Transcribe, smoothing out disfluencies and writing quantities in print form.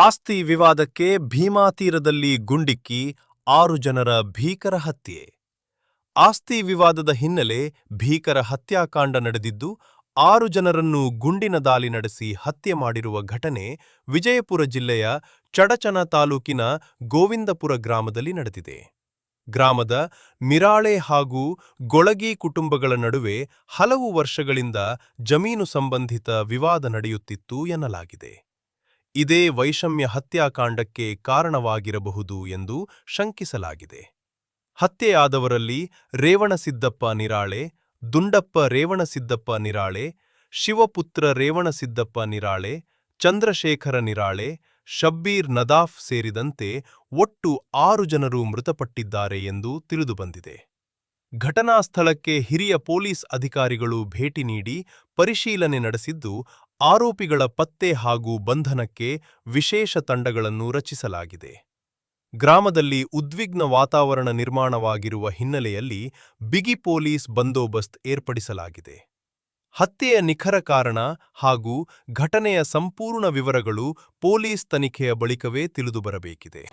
ಆಸ್ತಿ ವಿವಾದಕ್ಕೆ ಭೀಮಾ ತೀರದಲ್ಲಿ ಗುಂಡಿಕ್ಕಿ 6 ಜನರ ಭೀಕರ ಹತ್ಯೆ. ಆಸ್ತಿ ವಿವಾದದ ಹಿನ್ನೆಲೆ ಭೀಕರ ಹತ್ಯಾಕಾಂಡ ನಡೆದಿದ್ದು 6 ಜನರನ್ನು ಗುಂಡಿನ ದಾಳಿ ನಡೆಸಿ ಹತ್ಯೆ ಮಾಡಿರುವ ಘಟನೆ ವಿಜಯಪುರ ಜಿಲ್ಲೆಯ ಚಡಚಣ ತಾಲೂಕಿನ ಗೋವಿಂದಪುರ ಗ್ರಾಮದಲ್ಲಿ ನಡೆದಿದೆ. ಗ್ರಾಮದ ಮಿರಾಳೆ ಹಾಗೂ ಗೊಳಗಿ ಕುಟುಂಬಗಳ ನಡುವೆ ಹಲವು ವರ್ಷಗಳಿಂದ ಜಮೀನು ಸಂಬಂಧಿತ ವಿವಾದ ನಡೆಯುತ್ತಿತ್ತು ಎನ್ನಲಾಗಿದೆ. ಇದೇ ವೈಷಮ್ಯ ಹತ್ಯಾಕಾಂಡಕ್ಕೆ ಕಾರಣವಾಗಿರಬಹುದು ಎಂದು ಶಂಕಿಸಲಾಗಿದೆ. ಹತ್ಯೆಯಾದವರಲ್ಲಿ ರೇವಣಸಿದ್ದಪ್ಪ ನಿರಾಳೆ, ದುಂಡಪ್ಪ ರೇವಣಸಿದ್ದಪ್ಪ ನಿರಾಳೆ, ಶಿವಪುತ್ರ ರೇವಣಸಿದ್ದಪ್ಪ ನಿರಾಳೆ, ಚಂದ್ರಶೇಖರ ನಿರಾಳೆ, ಶಬ್ಬೀರ್ ನದಾಫ್ ಸೇರಿದಂತೆ ಒಟ್ಟು 6 ಜನರು ಮೃತಪಟ್ಟಿದ್ದಾರೆ ಎಂದು ತಿಳಿದುಬಂದಿದೆ. ಘಟನಾ ಸ್ಥಳಕ್ಕೆ ಹಿರಿಯ ಪೊಲೀಸ್ ಅಧಿಕಾರಿಗಳು ಭೇಟಿ ನೀಡಿ ಪರಿಶೀಲನೆ ನಡೆಸಿದ್ದು, ಆರೋಪಿಗಳ ಪತ್ತೆ ಹಾಗೂ ಬಂಧನಕ್ಕೆ ವಿಶೇಷ ತಂಡಗಳನ್ನು ರಚಿಸಲಾಗಿದೆ. ಗ್ರಾಮದಲ್ಲಿ ಉದ್ವಿಗ್ನ ವಾತಾವರಣ ನಿರ್ಮಾಣವಾಗಿರುವ ಹಿನ್ನೆಲೆಯಲ್ಲಿ ಬಿಗಿ ಪೊಲೀಸ್ ಬಂದೋಬಸ್ತ್ ಏರ್ಪಡಿಸಲಾಗಿದೆ. ಹತ್ಯೆಯ ನಿಖರ ಕಾರಣ ಹಾಗೂ ಘಟನೆಯ ಸಂಪೂರ್ಣ ವಿವರಗಳು ಪೊಲೀಸ್ ತನಿಖೆಯ ಬಳಿಕವೇ ತಿಳಿದುಬರಬೇಕಿದೆ.